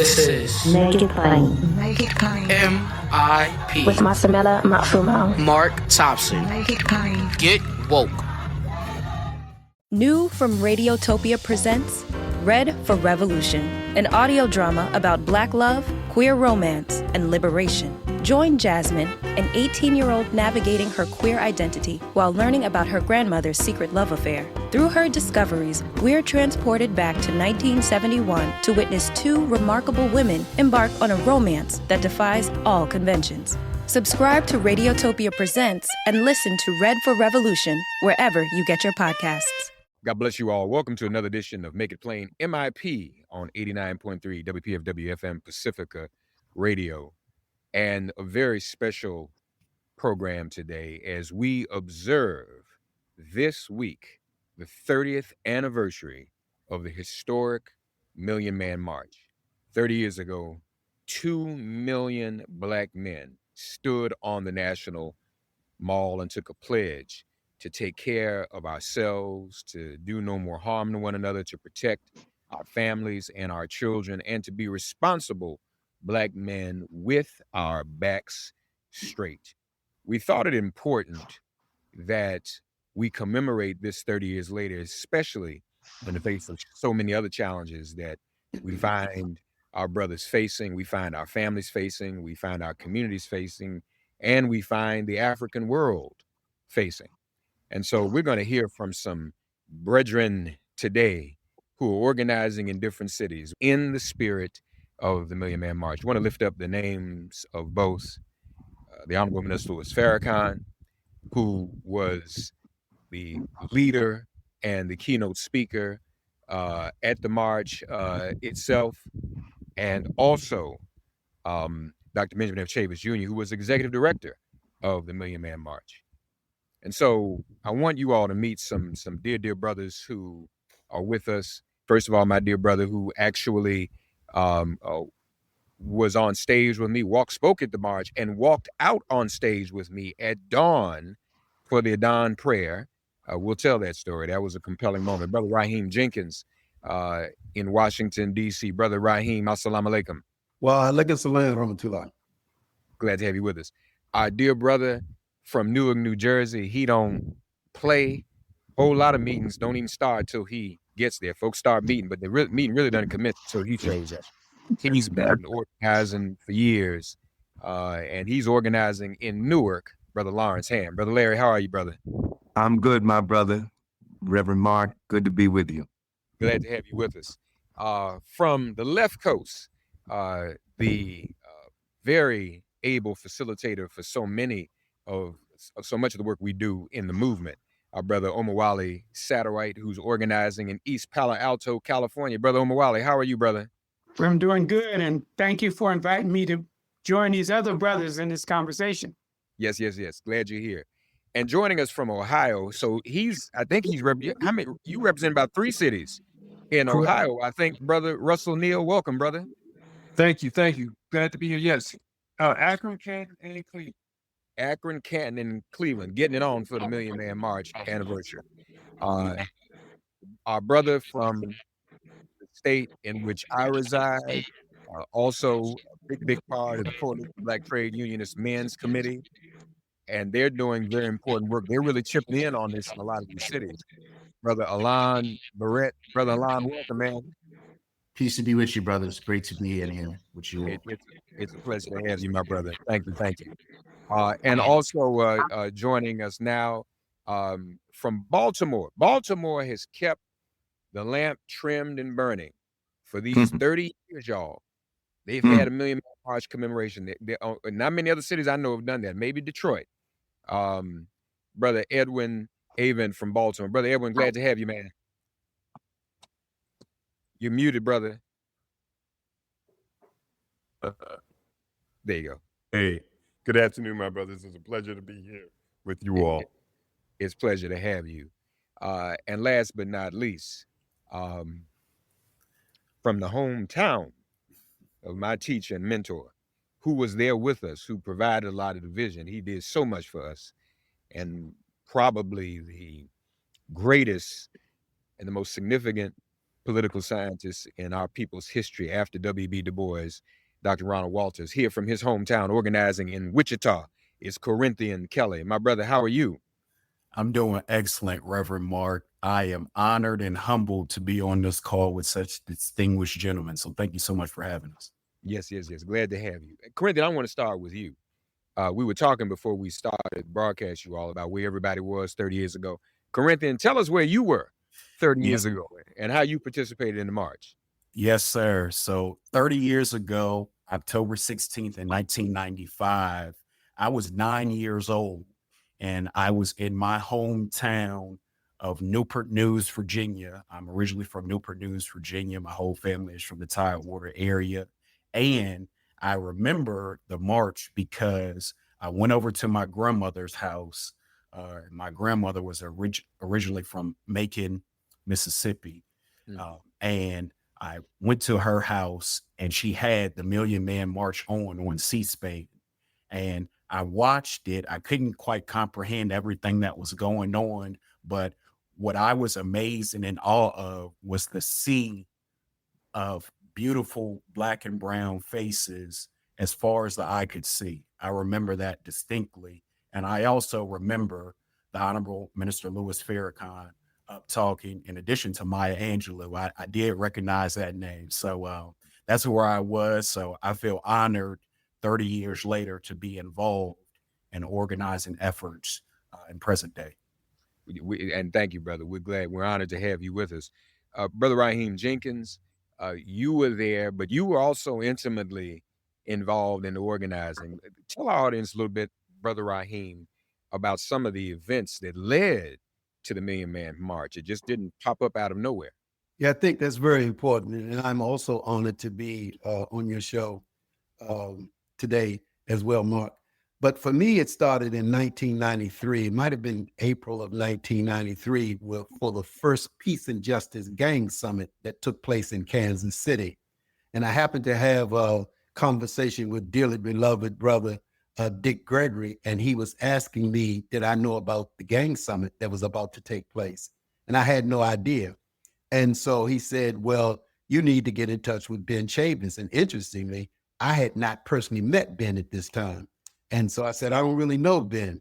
This is Make it plain. Make it plain. MIP With Masamela Matfumo. Mark Thompson. Make it plain. Get woke. New from Radiotopia presents Red for Revolution, an audio drama about Black love, queer romance, and liberation. Join Jasmine, an 18-year-old navigating her queer identity while learning about her grandmother's secret love affair. Through her discoveries, we're transported back to 1971 to witness two remarkable women embark on a romance that defies all conventions. Subscribe to Radiotopia Presents and listen to Red for Revolution wherever you get your podcasts. God bless you all. Welcome to another edition of Make It Plain MIP on 89.3 WPFW FM Pacifica Radio. And a very special program today as we observe this week the 30th anniversary of the historic Million Man March. 30 years ago, 2 million Black men stood on the National Mall and took a pledge to take care of ourselves, to do no more harm to one another, to protect our families and our children, and to be responsible Black men with our backs straight. We thought it important that we commemorate this 30 years later, especially in the face of so many other challenges that we find our brothers facing, we find our families facing, we find our communities facing, and we find the African world facing. And so we're going to hear from some brethren today who are organizing in different cities in the spirit of the Million Man March. I want to lift up the names of both the Honorable Minister Louis Farrakhan, who was the leader and the keynote speaker at the march itself, and also Dr. Benjamin F. Chavis Jr., who was executive director of the Million Man March. And so I want you all to meet some dear brothers who are with us. First of all, my dear brother who actually was on stage with me, spoke at the march, and walked out on stage with me at dawn for the dawn prayer. We'll tell that story. That was a compelling moment. Brother Rahim Jenkins in Washington, D.C. Brother Rahim, assalamu alaikum. Well, alaikum salam rahmatullah. Glad to have you with us. Our dear brother from Newark, New Jersey, he don't play. Whole lot of meetings don't even start till he gets there. Folks start meeting, but the meeting really doesn't commit until he shows up. He's been organizing for years, and he's organizing in Newark. Brother Lawrence Hamm. Brother Larry, how are you, brother? I'm good, my brother. Reverend Mark, good to be with you. Glad to have you with us. From the left coast, the very able facilitator for so much of the work we do in the movement, our brother Omowale Satterwhite, who's organizing in East Palo Alto, California. Brother Omowale, how are you, brother? I'm doing good, and thank you for inviting me to join these other brothers in this conversation. Yes. Glad you're here. And joining us from Ohio, so you represent about 3 cities in Ohio, I think. Brother Russel, Neal, welcome, brother. Thank you. Glad to be here. Yes. Akron, Canton, and Cleveland. Akron, Canton, and Cleveland, getting it on for the Million Man March anniversary. Our brother from the state in which I reside, also a big part of the Coalition Black Trade Unionist Men's Committee, and they're doing very important work. They're really chipping in on this in a lot of these cities. Brother Alain, Berrouet. Brother Alain, welcome, man. Peace to be with you, brothers. Great to be in here with you all. It's a pleasure to have you, my brother. Thank you. And also joining us now from Baltimore. Baltimore has kept the lamp trimmed and burning for these 30 years, y'all. They've had a Million Man March commemoration. Not many other cities I know have done that. Maybe Detroit. Brother Edwin Avent from Baltimore. Brother Edwin, glad to have you, man. You're muted, brother. There you go. Hey, good afternoon, my brothers. It's a pleasure to be here with you all. It's a pleasure to have you. And last but not least, from the hometown of my teacher and mentor, who was there with us, who provided a lot of the vision. He did so much for us, and probably the greatest and the most significant political scientist in our people's history after W.B. Du Bois, Dr. Ronald Walters, here from his hometown organizing in Wichita. It's Corinthian Kelly. My brother, how are you? I'm doing excellent, Reverend Mark. I am honored and humbled to be on this call with such distinguished gentlemen. So thank you so much for having us. Yes. Glad to have you. Corinthian, I want to start with you. We were talking before we started broadcast you all about where everybody was 30 years ago. Corinthian, tell us where you were 30 years ago and how you participated in the march. Yes, sir. So 30 years ago, October 16th in 1995, I was 9 years old and I was in my hometown of Newport News, Virginia. I'm originally from Newport News, Virginia. My whole family is from the Tidewater area. And I remember the march because I went over to my grandmother's house. My grandmother was originally from Macon, Mississippi. And I went to her house and she had the Million Man March on C-SPAN. And I watched it. I couldn't quite comprehend everything that was going on, but what I was amazed and in awe of was the sea of beautiful Black and brown faces as far as the eye could see. I remember that distinctly. And I also remember the Honorable Minister Louis Farrakhan up talking, in addition to Maya Angelou. I did recognize that name. So that's where I was. So I feel honored 30 years later to be involved in organizing efforts in present day. And thank you, brother. We're honored to have you with us. Brother Rahim Jenkins, you were there, but you were also intimately involved in the organizing. Tell our audience a little bit, Brother Rahim, about some of the events that led to the Million Man March. It just didn't pop up out of nowhere. Yeah, I think that's very important. And I'm also honored to be on your show today as well, Mark. But for me, it started in 1993. It might have been April of 1993 for the first Peace and Justice Gang Summit that took place in Kansas City. And I happened to have a conversation with dearly beloved brother Dick Gregory, and he was asking me, did I know about the gang summit that was about to take place? And I had no idea. And so he said, well, you need to get in touch with Ben Chavins. And interestingly, I had not personally met Ben at this time. And so I said, I don't really know Ben.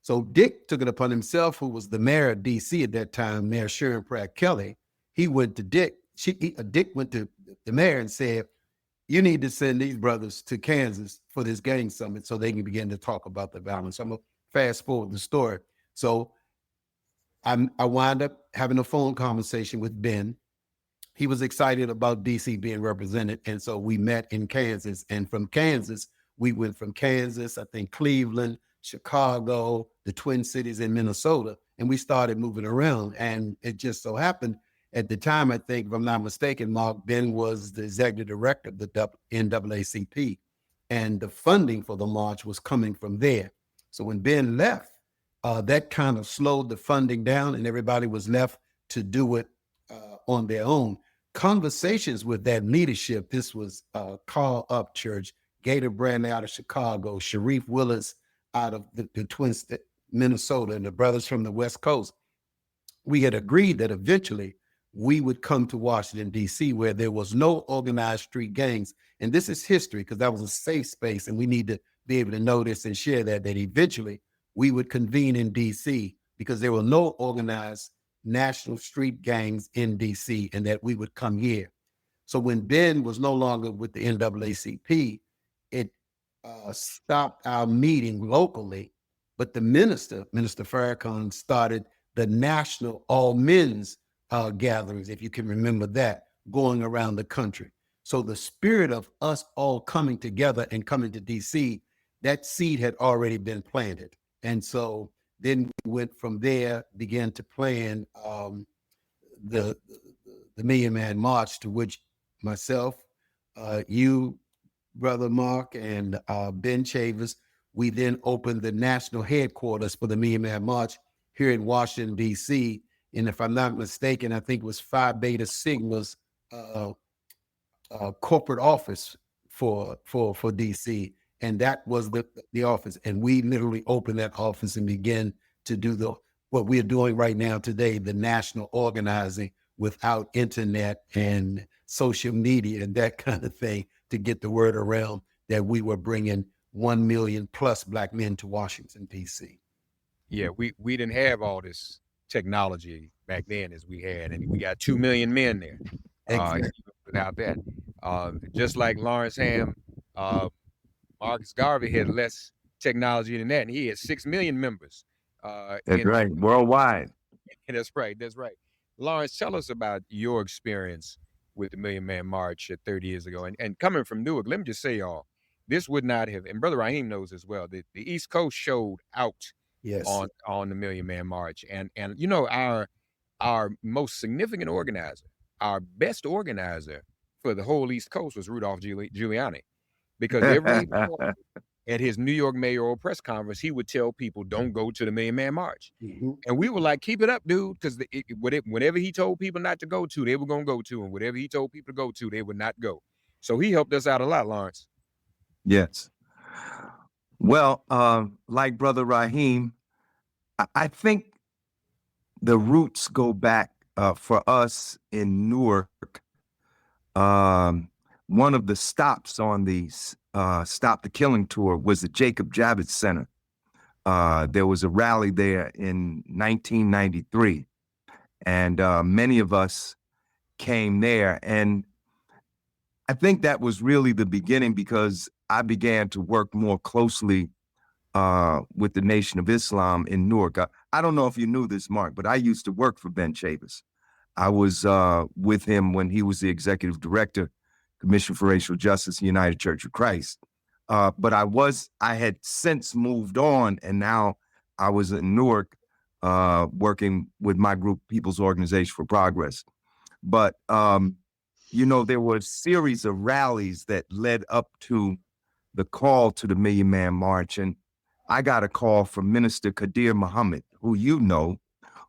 So Dick took it upon himself, who was the mayor of DC at that time, Mayor Sharon Pratt Kelly. He went to Dick. Dick went to the mayor and said, you need to send these brothers to Kansas for this gang summit so they can begin to talk about the violence. I'm going to fast forward the story. So I wound up having a phone conversation with Ben. He was excited about DC being represented. And so we met in Kansas. And from Kansas, we went from Kansas, I think Cleveland, Chicago, the Twin Cities in Minnesota, and we started moving around. And it just so happened at the time, I think, if I'm not mistaken, Mark, Ben was the executive director of the NAACP, and the funding for the march was coming from there. So when Ben left, that kind of slowed the funding down, and everybody was left to do it on their own. Conversations with that leadership, this was Carl Upchurch, Gator Bradley out of Chicago, Sharif Willis out of the Twin Cities, Minnesota, and the brothers from the West Coast. We had agreed that eventually we would come to Washington, D.C., where there was no organized street gangs. And this is history, because that was a safe space, and we need to be able to know this and share that eventually we would convene in D.C. because there were no organized national street gangs in D.C., and that we would come here. So when Ben was no longer with the NAACP, it stopped our meeting locally, but the Minister Farrakhan, started the national all men's gatherings, if you can remember that, going around the country. So the spirit of us all coming together and coming to DC, that seed had already been planted. And so then we went from there, began to plan the Million Man March, to which myself, you, Brother Mark, and Ben Chavins, we then opened the national headquarters for the Million Man March here in Washington, D.C., and if I'm not mistaken, I think it was Phi Beta Sigma's corporate office for DC, and that was the office. And we literally opened that office and began to do what we're doing right now today, the national organizing, without internet and social media and that kind of thing to get the word around that we were bringing 1 million plus Black men to Washington, D.C. Yeah, we didn't have all this technology back then as we had, and we got 2 million men there. Exactly. Without that, just like Lawrence Hamm, Marcus Garvey had less technology than that, and he had 6 million members. That's right, worldwide. That's right. That's right. Lawrence, tell us about your experience with the Million Man March 30 years ago. And coming from Newark, let me just say, y'all, this would not have, and Brother Rahim knows as well, that the East Coast showed out Yes. on the Million Man March. And you know, our most significant organizer, our best organizer for the whole East Coast was Rudolph Giuliani. Because every morning at his New York mayoral press conference, he would tell people, don't go to the Million Man March. Mhm. And we were like, keep it up, dude, because whatever he told people not to go to, they were going to go to. And whatever he told people to go to, they would not go. So he helped us out a lot, Lawrence. Yes. Well, like Brother Rahim, I think the roots go back for us in Newark. One of the stops on the Stop the Killing tour was the Jacob Javits Center. There was a rally there in 1993, and many of us came there. And I think that was really the beginning, because I began to work more closely with the Nation of Islam in Newark. I don't know if you knew this, Mark, but I used to work for Ben Chavis. I was with him when he was the executive director, Commission for Racial Justice, United Church of Christ. But I had since moved on, and now I was in Newark working with my group, People's Organization for Progress. But, you know, there were a series of rallies that led up to the call to the Million Man March. And I got a call from Minister Qadir Muhammad, who you know,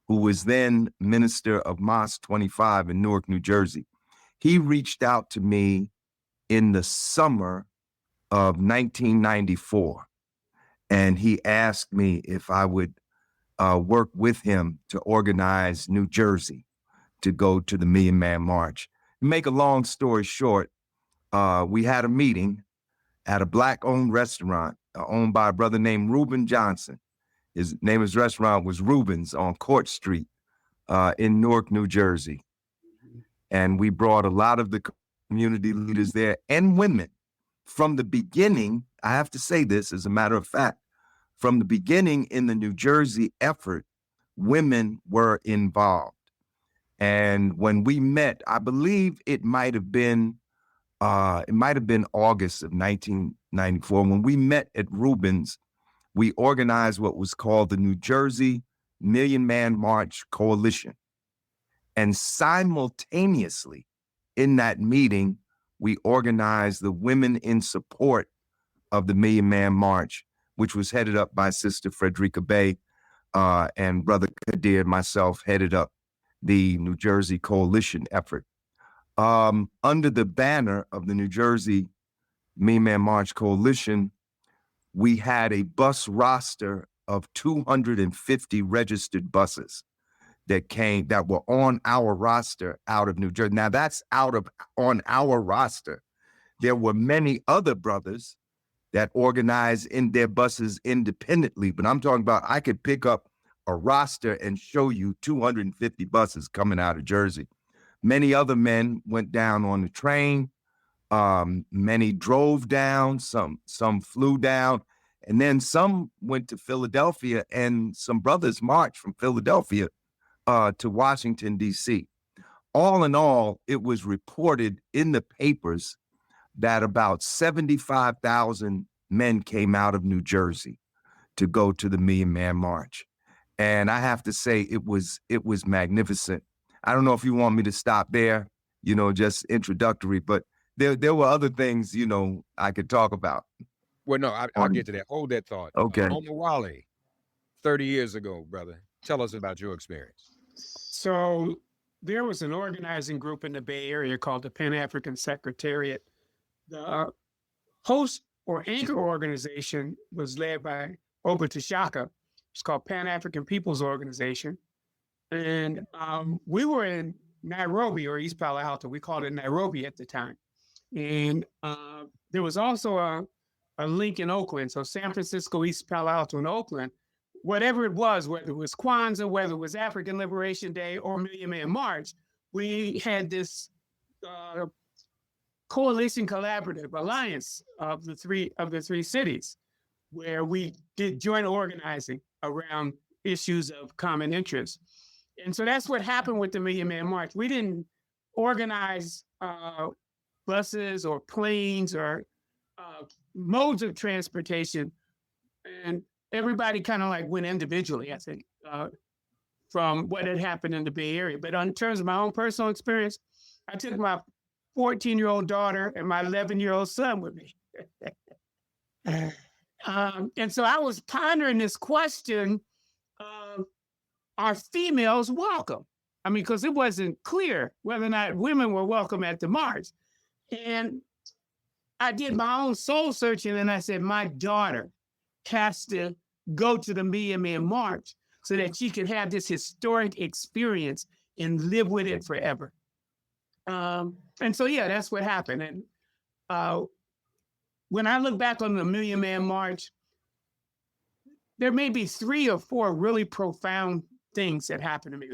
who was then Minister of Mosque 25 in Newark, New Jersey. He reached out to me in the summer of 1994, and he asked me if I would work with him to organize New Jersey to go to the Million Man March. Make a long story short, we had a meeting at a Black-owned restaurant owned by a brother named Reuben Johnson. His name of his restaurant was Reuben's on Court Street in Newark, New Jersey. And we brought a lot of the community leaders there and women. From the beginning, I have to say this as a matter of fact, from the beginning in the New Jersey effort, women were involved. And when we met, I believe it might have been August of 1994. When we met at Reuben's, we organized what was called the New Jersey Million Man March Coalition. And simultaneously in that meeting, we organized the Women in Support of the Million Man March, which was headed up by Sister Frederica Bay, and Brother Qadir and myself headed up the New Jersey Coalition effort. Under the banner of the New Jersey Million Man March Coalition, we had a bus roster of 250 registered buses that were on our roster out of New Jersey. Now that's on our roster. There were many other brothers that organized in their buses independently, but I'm talking about I could pick up a roster and show you 250 buses coming out of Jersey. Many other men went down on the train. Many drove down, some flew down, and then some went to Philadelphia, and some brothers marched from Philadelphia to Washington, D.C. All in all, it was reported in the papers that about 75,000 men came out of New Jersey to go to the Million Man March. And I have to say, it was magnificent. I don't know if you want me to stop there, just introductory, but there were other things, I could talk about. Well, no, I'll get to that. Hold that thought. Okay. Omowale, 30 years ago, brother. Tell us about your experience. So there was an organizing group in the Bay Area called the Pan-African Secretariat. The host or anchor organization was led by Oba Tashaka. It's called Pan-African People's Organization. And we were in Nairobi or East Palo Alto. We called it Nairobi at the time. And there was also a link in Oakland. So San Francisco, East Palo Alto, and Oakland, whatever it was, whether it was Kwanzaa, whether it was African Liberation Day or Million Man March, we had this coalition collaborative alliance of the three cities where we did joint organizing around issues of common interest. And so that's what happened with the Million Man March. We didn't organize buses or planes or modes of transportation. And everybody kind of like went individually, I think, from what had happened in the Bay Area. But in terms of my own personal experience, I took my 14-year-old daughter and my 11-year-old son with me. And so I was pondering this question of, are females welcome? I mean, because it wasn't clear whether or not women were welcome at the march. And I did my own soul searching and I said, my daughter has to go to the Million Man March so that she can have this historic experience and live with it forever. And so, yeah, that's what happened. And when I look back on the Million Man March, there may be 3 or 4 really profound things that happened to me,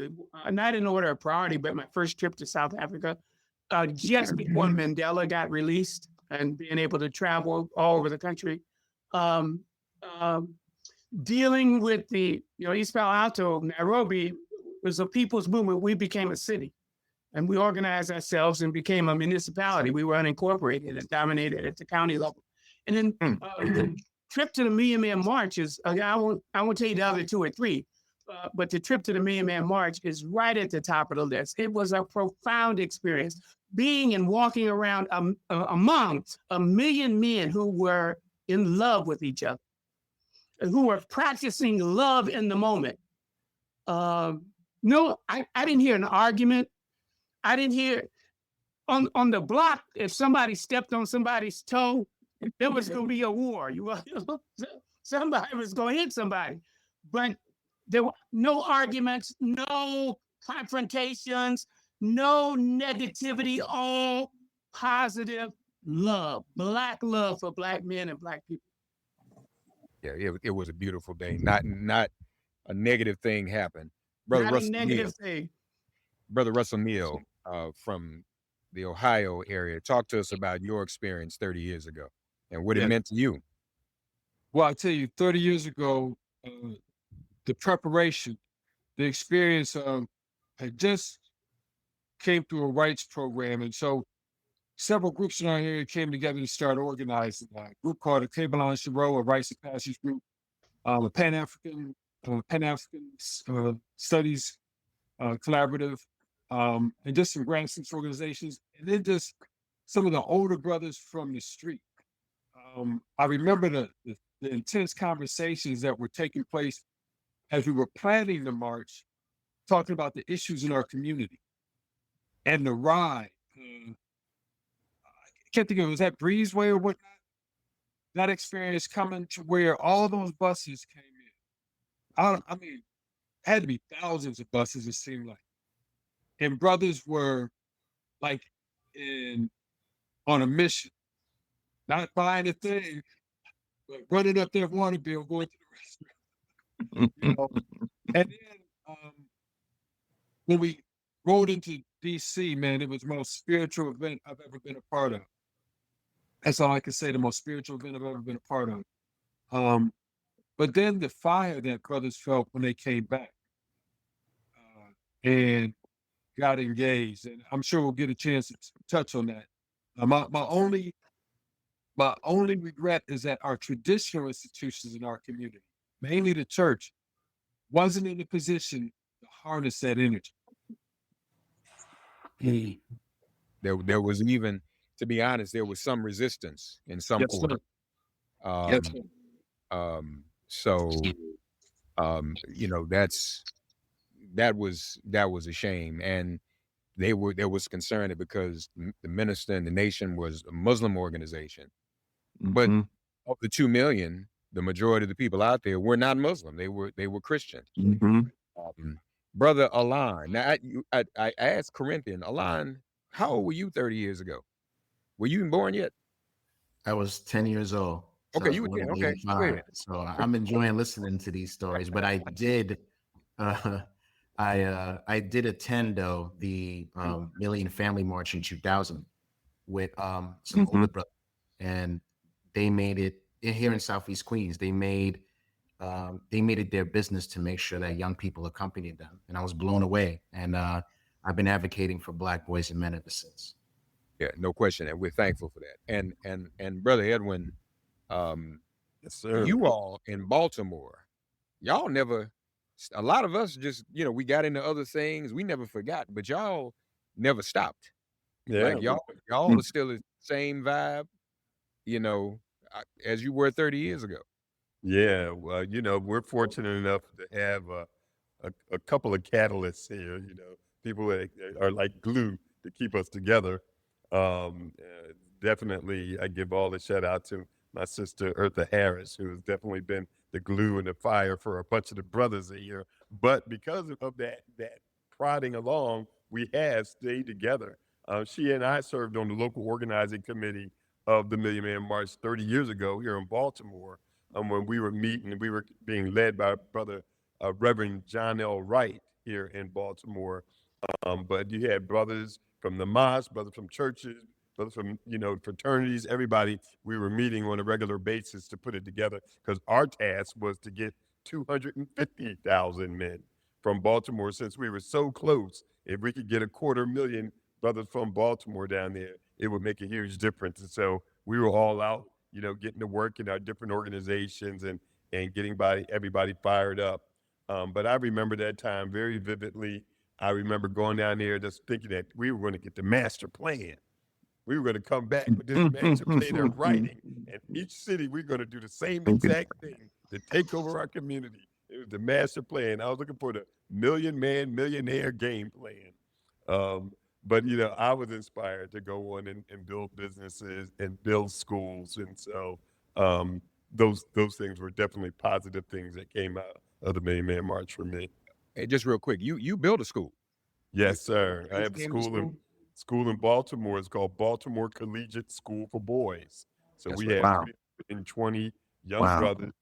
not in order of priority, but my first trip to South Africa, just before Mandela got released and being able to travel all over the country, dealing with the, East Palo Alto, Nairobi was a people's movement. We became a city and we organized ourselves and became a municipality. We were unincorporated and dominated at the county level. And then the trip to the Million Man March is, I won't tell you the other 2 or 3, but the trip to the Million Man March is right at the top of the list. It was a profound experience, being and walking around among 1 million men who were in love with each other, who were practicing love in the moment. No, I didn't hear an argument. I didn't hear on the block, if somebody stepped on somebody's toe, there was going to be a war. Somebody was going to hit somebody. But there were no arguments, no confrontations, no negativity, all positive love, Black love for Black men and Black people. Yeah, it was a beautiful day. Not a negative thing happened. Brother Russel Neal, Brother Russel Neal from the Ohio area, talk to us about your experience 30 years ago and what it meant to you. Well, I tell you, 30 years ago, the preparation, the experience, I just came through a rights program. And so several groups in our area came together to start organizing. A group called the Cable Shiro, a rights and passage group, a Pan-African Studies Collaborative, and just some grassroots organizations. And then just some of the older brothers from the street. I remember the intense conversations that were taking place as we were planning the march, talking about the issues in our community and the ride. I can't think of it, was that Breezeway or whatnot? That experience coming to where all those buses came in. I mean, it had to be thousands of buses, it seemed like. And brothers were like on a mission, not buying a thing, but running up their water bill, going to the restaurant. And then when we rode into DC, man, it was the most spiritual event I've ever been a part of. That's all I can say, the most spiritual event I've ever been a part of. But then the fire that brothers felt when they came back and got engaged, and I'm sure we'll get a chance to touch on that. My only regret is that our traditional institutions in our community, mainly the church, wasn't in a position to harness that energy. There was even, to be honest, there was some resistance in some quarter. So, that was a shame, and there was concern because the minister and the nation was a Muslim organization, but of the 2 million, the majority of the people out there were not Muslim; they were Christian. Brother Alain. Now, I asked Corinthian, Alain, how old were you 30 years ago? Were you even born yet? I was 10 years old. So Okay, I was you were born 10. in Okay, go 85. ahead. So I'm enjoying listening to these stories. But I did, uh, I did attend though the Million Family March in 2000 with some older brothers, and they made it here in Southeast Queens. They made it their business to make sure that young people accompanied them, and I was blown away. And I've been advocating for Black boys and men ever since. Yeah, no question, and we're thankful for that. And Brother Edwin, Yes, sir. you all in Baltimore, y'all never. A lot of us just, we got into other things. We never forgot, but y'all never stopped. Yeah. Like y'all are still the same vibe, as you were 30 years ago. Yeah. Well, we're fortunate enough to have a couple of catalysts here. People that are like glue to keep us together. Definitely, I give all the shout out to my sister Eartha Harris, who has definitely been the glue and the fire for a bunch of the brothers here. But because of that prodding along, we have stayed together. She and I served on the local organizing committee of the Million Man March 30 years ago here in Baltimore. When we were meeting, we were being led by brother Reverend John L. Wright here in Baltimore. But you had brothers from the mosque, brothers from churches, brothers from fraternities, everybody. We were meeting on a regular basis to put it together because our task was to get 250,000 men from Baltimore. Since we were so close, if we could get 250,000 brothers from Baltimore down there, it would make a huge difference. And so we were all out, getting to work in our different organizations and getting everybody fired up. But I remember that time very vividly. I remember going down there just thinking that we were going to get the master plan. We were going to come back with this master plan of writing. And each city, we're going to do the same exact thing to take over our community. It was the master plan. I was looking for the Million Man Millionaire game plan. But, I was inspired to go on and build businesses and build schools. And so those things were definitely positive things that came out of the Million Man March for me. Hey, just real quick, you built a school. Yes, sir. I have a Came to school in Baltimore. It's called Baltimore Collegiate School for Boys. So That's we right. have Wow. 320 young Wow. brothers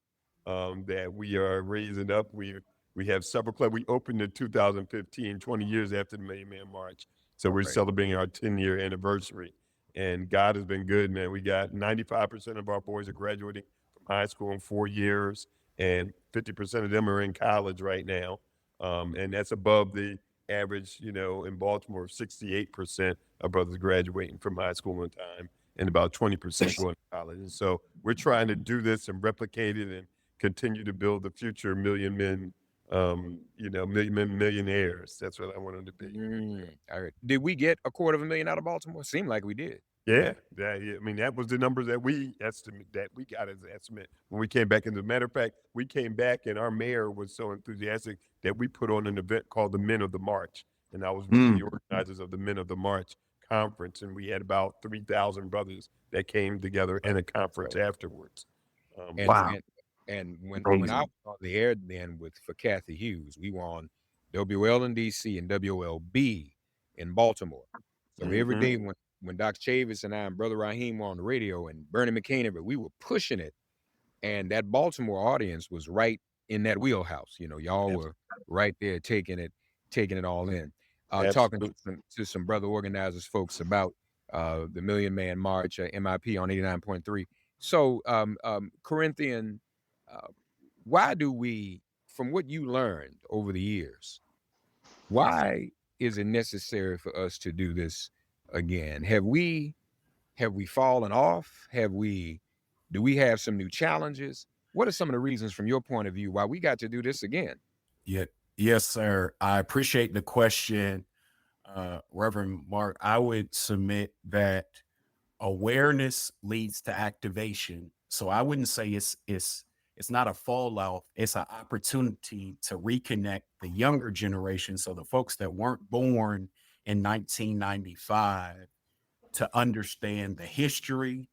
that we are raising up. We have several clubs. We opened in 2015, 20 years after the Million Man March. So we're Right. celebrating our 10-year anniversary. And God has been good, man. We got 95% of our boys are graduating from high school in 4 years, and 50% of them are in college right now. And that's above the average, in Baltimore, 68% of brothers graduating from high school on time and about 20% going to college. And so we're trying to do this and replicate it and continue to build the future million men, millionaires. That's what I want them to be. All right. Did we get 250,000 out of Baltimore? Seemed like we did. Yeah, that was the numbers that we got as an estimate when we came back. And as a matter of fact, we came back and our mayor was so enthusiastic that we put on an event called the Men of the March. And I was one of the organizers of the Men of the March conference. And we had about 3,000 brothers that came together in a conference afterwards. And, Wow. and when Amazing. I was on the air then for Kathy Hughes, we were on WL in DC and WLB in Baltimore. So every day when Doc Chavis and I and Brother Rahim were on the radio and Bernie McCain, we were pushing it. And that Baltimore audience was right in that wheelhouse. Y'all were right there taking it all in. Talking to some brother organizers folks about the Million Man March, MIP on 89.3. So, Corinthian, why do we, from what you learned over the years, why is it necessary for us to do this again? Have we fallen off? Do we have some new challenges? What are some of the reasons from your point of view why we got to do this again? Yeah, yes, sir. I appreciate the question, Reverend Mark. I would submit that awareness leads to activation. So I wouldn't say it's not a fall off. It's an opportunity to reconnect the younger generation. So the folks that weren't born in 1995 to understand the history,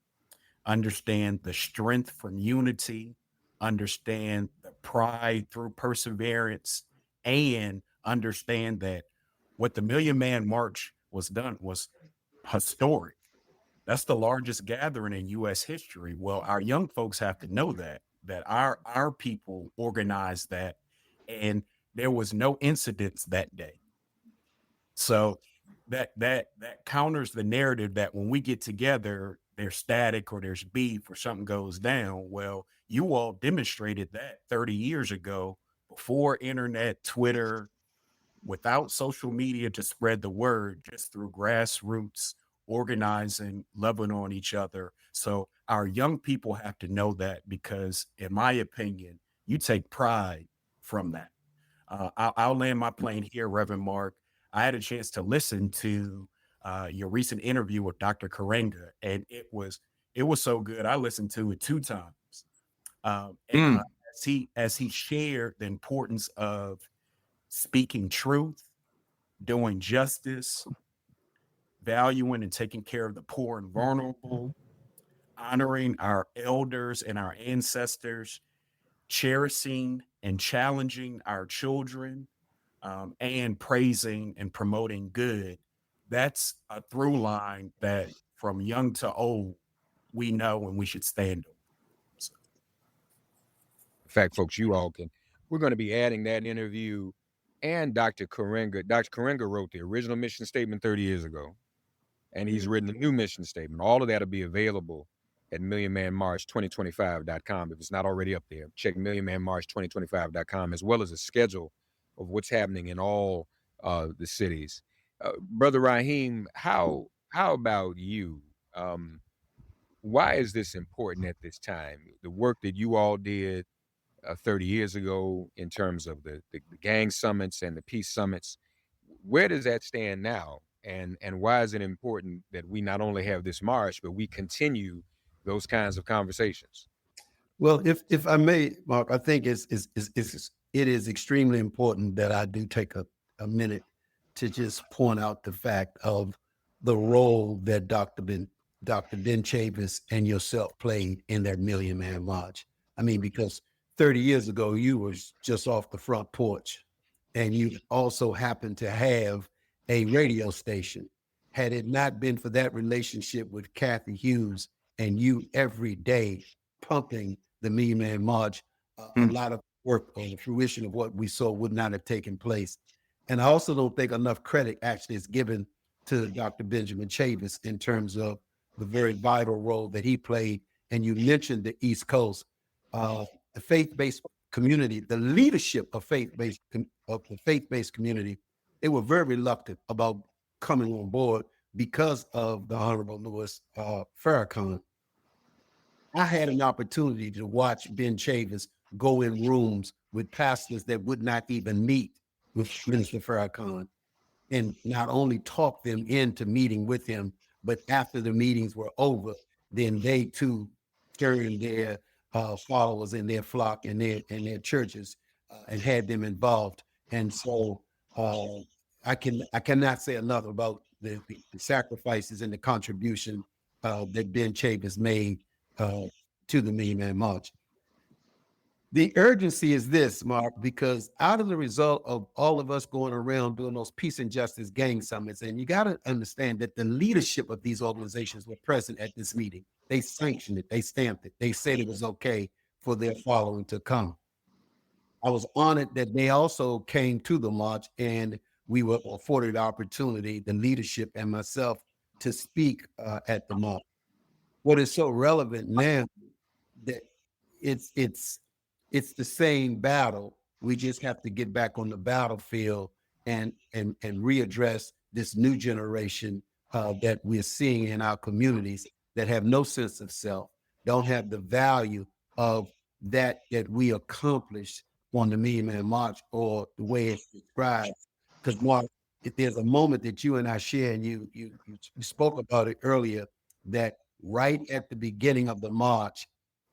understand the strength from unity, understand the pride through perseverance, and understand that what the Million Man March was done was historic. That's the largest gathering in U.S. history. Well, our young folks have to know that our people organized that, and there was no incidents that day. So that counters the narrative that when we get together, there's static or there's beef or something goes down. Well, you all demonstrated that 30 years ago, before internet, Twitter, without social media to spread the word, just through grassroots organizing, loving on each other. So our young people have to know that, because in my opinion, you take pride from that. I'll land my plane here, Reverend Mark. I had a chance to listen to your recent interview with Dr. Karenga, and it was so good. I listened to it 2 times. As he shared the importance of speaking truth, doing justice, valuing and taking care of the poor and vulnerable, honoring our elders and our ancestors, cherishing and challenging our children, and praising and promoting good. That's a through line that from young to old, we know and we should stand on. So. In fact, folks, we're going to be adding that interview and Dr. Karenga. Dr. Karenga wrote the original mission statement 30 years ago, and he's written a new mission statement. All of that will be available at millionmanmarch2025.com. If it's not already up there, check millionmanmarch2025.com, as well as a schedule of what's happening in all the cities. Brother Rahim, how about you? Why is this important at this time? The work that you all did 30 years ago in terms of the gang summits and the peace summits, where does that stand now? And why is it important that we not only have this march, but we continue those kinds of conversations? Well, if I may, Mark, I think it is extremely important that I do take a minute to just point out the fact of the role that Dr. Ben Chavis and yourself played in that Million Man March. I mean, because 30 years ago, you was just off the front porch, and you also happened to have a radio station. Had it not been for that relationship with Kathy Hughes and you every day pumping the Million Man March, a lot of work or the fruition of what we saw would not have taken place. And I also don't think enough credit actually is given to Dr. Benjamin Chavis in terms of the very vital role that he played. And you mentioned the East Coast, the faith-based community, the leadership of the faith-based community. They were very reluctant about coming on board because of the Honorable Louis Farrakhan. I had an opportunity to watch Ben Chavis go in rooms with pastors that would not even meet with Minister Farrakhan, and not only talk them into meeting with him, but after the meetings were over, then they too turned their followers in their flock and their churches and had them involved. And so I cannot say enough about the sacrifices and the contribution that Ben Chavis made to the Million Man March. The urgency is this, Mark, because out of the result of all of us going around doing those peace and justice gang summits, and you got to understand that the leadership of these organizations were present at this meeting. They sanctioned it. They stamped it. They said it was okay for their following to come. I was honored that they also came to the march, and we were afforded the opportunity, the leadership and myself, to speak at the march. What is so relevant now that it's the same battle. We just have to get back on the battlefield and readdress this new generation that we're seeing in our communities that have no sense of self, don't have the value of that we accomplished on the Million Man March or the way it's described. Because Mark, if there's a moment that you and I share, and you spoke about it earlier, that right at the beginning of the march,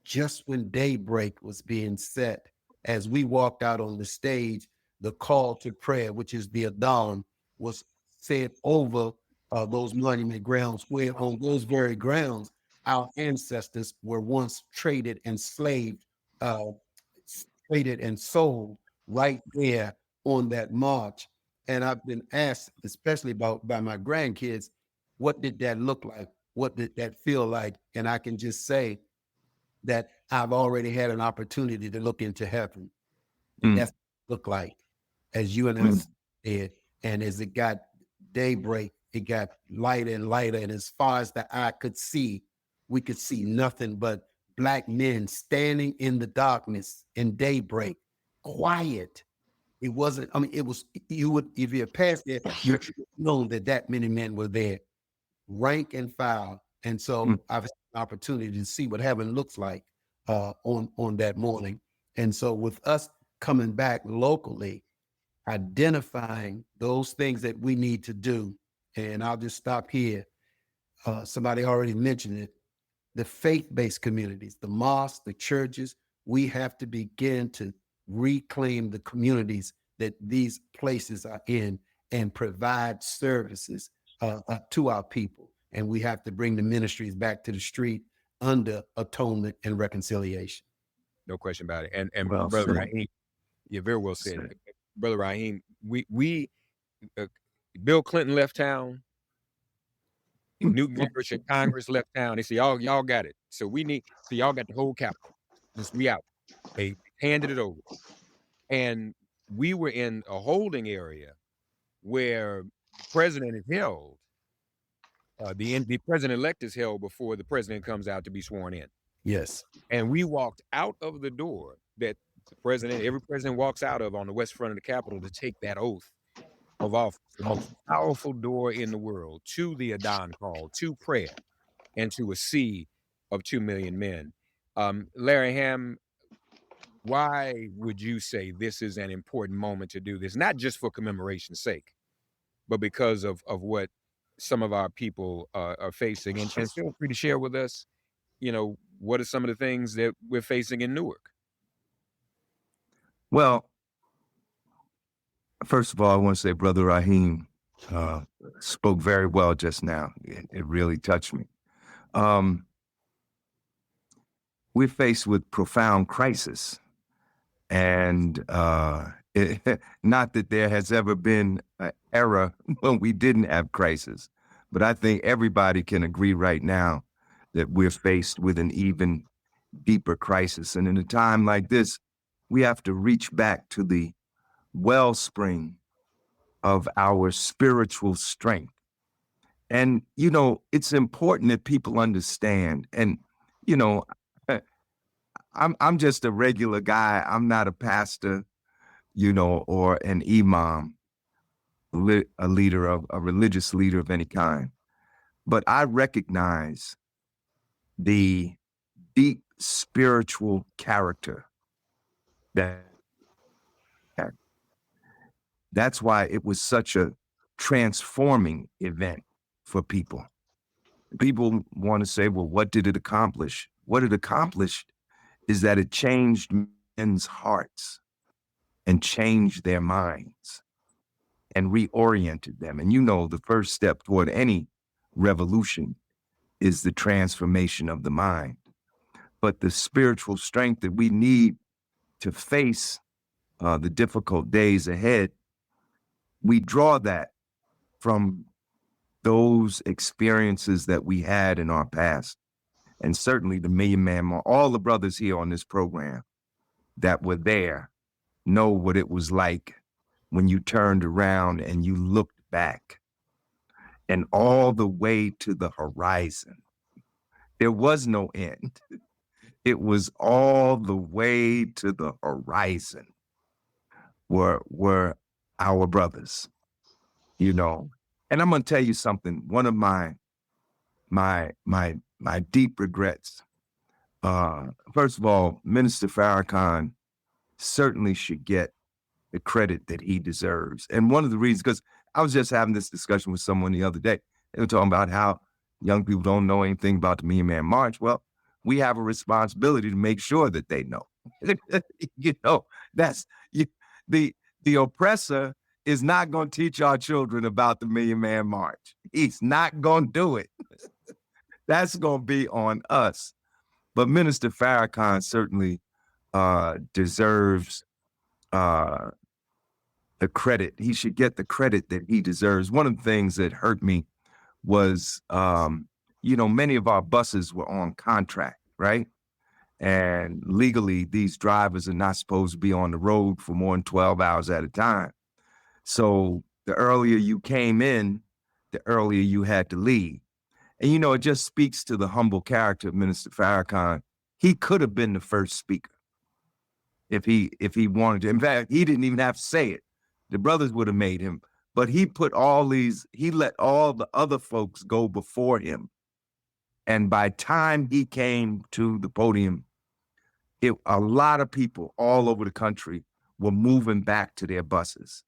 just when daybreak was being set, as we walked out on the stage, the call to prayer, which is the Adhan, was said over those monument grounds, where on those very grounds, our ancestors were once traded and sold right there on that march. And I've been asked, especially by my grandkids, what did that look like? What did that feel like? And I can just say that I've already had an opportunity to look into heaven. And that's what it looked like, as you and I said. And as it got daybreak, it got lighter and lighter. And as far as the eye could see, we could see nothing but Black men standing in the darkness in daybreak, quiet. It wasn't, I mean, it was, you would, if you had passed there, you would know that many men were there, rank and file. And so I've had an opportunity to see what heaven looks like on that morning. And so with us coming back locally, identifying those things that we need to do, and I'll just stop here. Somebody already mentioned it. The faith-based communities, the mosques, the churches, we have to begin to reclaim the communities that these places are in and provide services to our people. And we have to bring the ministries back to the street under atonement and reconciliation. No question about it. And Well Brother said. Rahim, you're very well said. Brother Rahim, we Bill Clinton left town. Newt Gingrich and Congress left town. They say, y'all got it. So y'all got the whole capital. Just we out. They handed it over. And we were in a holding area where the president is held. The president-elect is held before the president comes out to be sworn in. Yes. And we walked out of the door that every president walks out of on the west front of the Capitol to take that oath of office, the most powerful door in the world, to the Adhan call, to prayer, and to a sea of 2 million men. Larry Hamm, why would you say this is an important moment to do this? Not just for commemoration's sake, but because of what some of our people are facing. And feel free to share with us, what are some of the things that we're facing in Newark? Well, first of all, I want to say Brother Rahim spoke very well just now. It really touched me. We're faced with profound crisis. And not that there has ever been an era when we didn't have crisis, but I think everybody can agree right now that we're faced with an even deeper crisis. And in a time like this, we have to reach back to the wellspring of our spiritual strength. And, it's important that people understand. And, I'm just a regular guy. I'm not a pastor, or an imam, a religious leader of any kind. But I recognize the deep spiritual character that's why it was such a transforming event for people. People want to say, well, what did it accomplish? What it accomplished is that it changed men's hearts and changed their minds and reoriented them. And the first step toward any revolution is the transformation of the mind. But the spiritual strength that we need to face the difficult days ahead, we draw that from those experiences that we had in our past. And certainly the Million Man March, all the brothers here on this program that were there know what it was like when you turned around and you looked back and all the way to the horizon. There was no end. It was all the way to the horizon were our brothers, And I'm going to tell you something. One of my deep regrets. First of all, Minister Farrakhan certainly should get the credit that he deserves. And one of the reasons, because I was just having this discussion with someone the other day. They were talking about how young people don't know anything about the Million Man March. Well, we have a responsibility to make sure that they know. That's the oppressor is not going to teach our children about the Million Man March. He's not going to do it. That's going to be on us. But Minister Farrakhan certainly deserves the credit. He should get the credit that he deserves. One of the things that hurt me was, many of our buses were on contract, right? And legally, these drivers are not supposed to be on the road for more than 12 hours at a time. So the earlier you came in, the earlier you had to leave. And, it just speaks to the humble character of Minister Farrakhan. He could have been the first speaker if he wanted to. In fact, he didn't even have to say it. The brothers would have made him. But he let all the other folks go before him. And by time he came to the podium, a lot of people all over the country were moving back to their buses,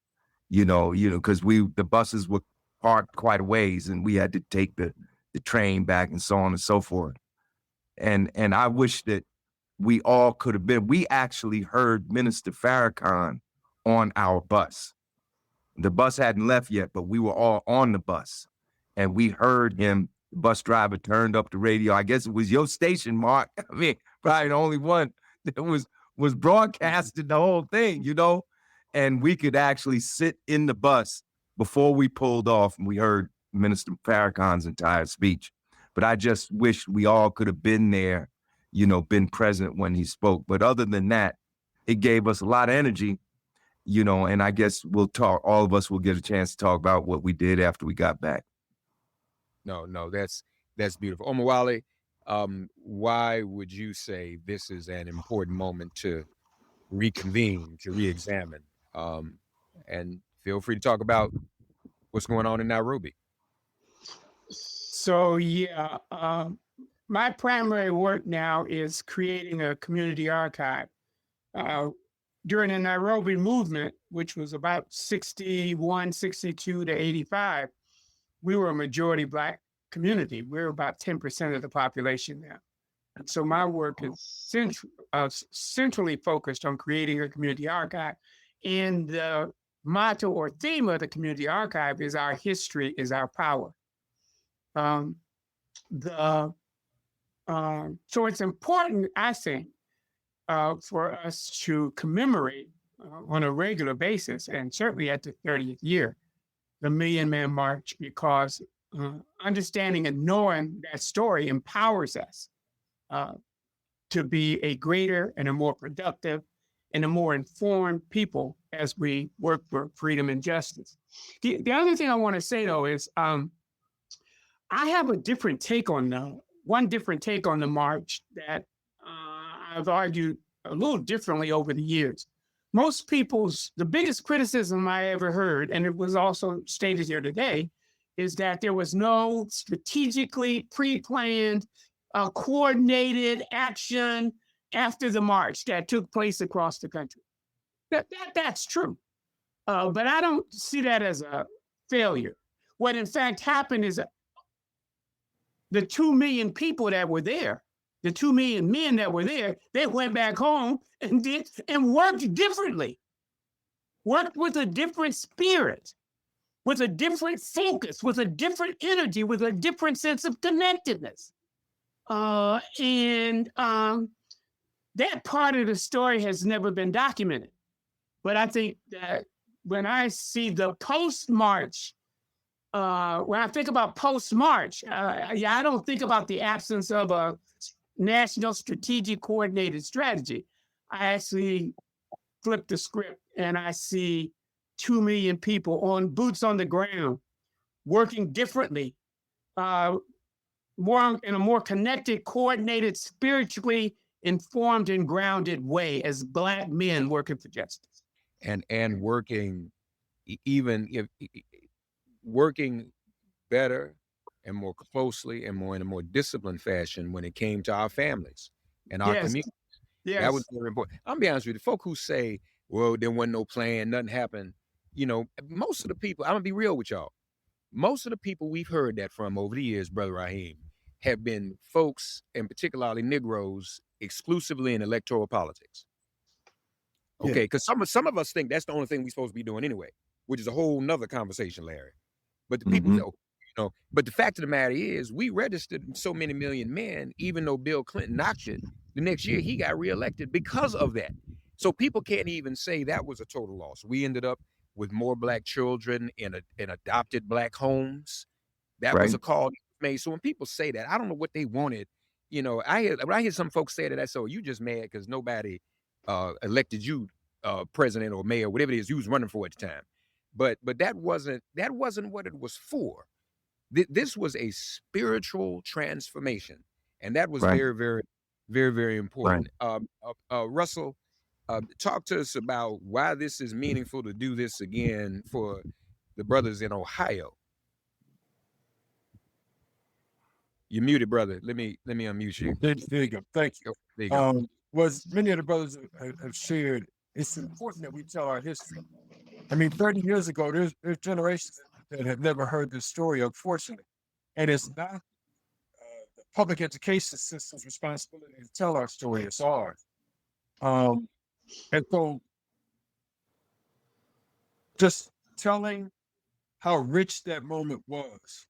because the buses were parked quite a ways and we had to take the train back and so on and so forth. And I wish that we all could have been. We actually heard Minister Farrakhan on our bus. The bus hadn't left yet, but we were all on the bus and we heard him. The bus driver turned up the radio. I guess it was your station, Mark. I mean, probably the only one that was broadcasting the whole thing, and we could actually sit in the bus before we pulled off and we heard Minister Farrakhan's entire speech. But I just wish we all could have been there, been present when he spoke. But other than that, it gave us a lot of energy, and I guess all of us will get a chance to talk about what we did after we got back. No, that's beautiful. Omowale, why would you say this is an important moment to reconvene, to reexamine? And feel free to talk about what's going on in Nairobi. So, my primary work now is creating a community archive. During the Nairobi movement, which was about 61, 62 to 85, we were a majority Black community. We're about 10% of the population now. And so my work is centrally focused on creating a community archive. And the motto or theme of the community archive is our history is our power. So it's important, I think, for us to commemorate on a regular basis, and certainly at the 30th year, the Million Man March, because understanding and knowing that story empowers us to be a greater and a more productive and a more informed people as we work for freedom and justice. The other thing I want to say, though, is I have a different take on the march that I've argued a little differently over the years. Most the biggest criticism I ever heard, and it was also stated here today, is that there was no strategically pre-planned, coordinated action after the march that took place across the country. That's true. But I don't see that as a failure. What in fact happened is the 2 million people that were there, the 2 million men that were there, they went back home and worked differently, worked with a different spirit, with a different focus, with a different energy, with a different sense of connectedness. That part of the story has never been documented. But I think that when I see the post-march, when I think about post-march, I don't think about the absence of a national strategic coordinated strategy. I actually flip the script and I see 2 million people on boots on the ground, working differently, in a more connected, coordinated, spiritually informed and grounded way as Black men working for justice. And working, working better and more closely and in a more disciplined fashion when it came to our families and our communities. Yes. That was very important. I'm gonna be honest with you, the folk who say, well, there wasn't no plan, nothing happened, most of the people, I'm gonna be real with y'all. Most of the people we've heard that from over the years, Brother Rahim, have been folks, and particularly Negroes, exclusively in electoral politics. Okay, because some of us think that's the only thing we're supposed to be doing anyway, which is a whole nother conversation, Larry. But the people know, but the fact of the matter is we registered so many million men, even though Bill Clinton knocked it, the next year he got reelected because of that. So people can't even say that was a total loss. We ended up with more black children in adopted black homes. That was Right. a call made. So when people say that, I don't know what they wanted. You know, when I hear some folks say that, I say, "Oh, you just mad because nobody elected you president or mayor, whatever it is you was running for at the time." But that wasn't what it was for. This was a spiritual transformation, and that was Right. very, very, very, very important. Right. Russell, talk to us about why this is meaningful to do this again for the brothers in Ohio. You're muted, brother. Let me unmute you. There you go. Thank you. There you go. Was many of the brothers have shared, it's important that we tell our history. I mean, 30 years ago, there's generations that have never heard this story, unfortunately. And it's not the public education system's responsibility to tell our story, it's ours. And so just telling how rich that moment was,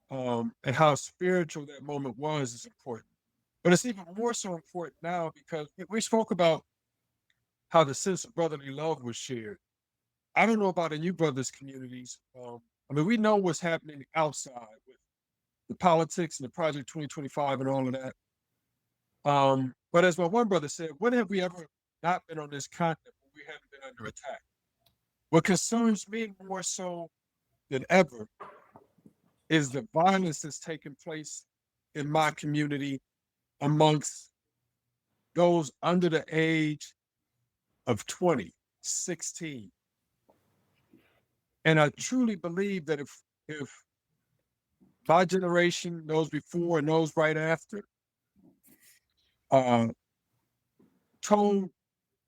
and how spiritual that moment was is important. But it's even more so important now because we spoke about how the sense of brotherly love was shared. I don't know about in you brothers' communities. I mean, we know what's happening outside with the politics and the Project 2025 and all of that. But as my one brother said, when have we ever not been on this continent when we haven't been under attack? What concerns me more so than ever is the violence that's taking place in my community amongst those under the age of 20, 16. And I truly believe that if my generation, those before and those right after, told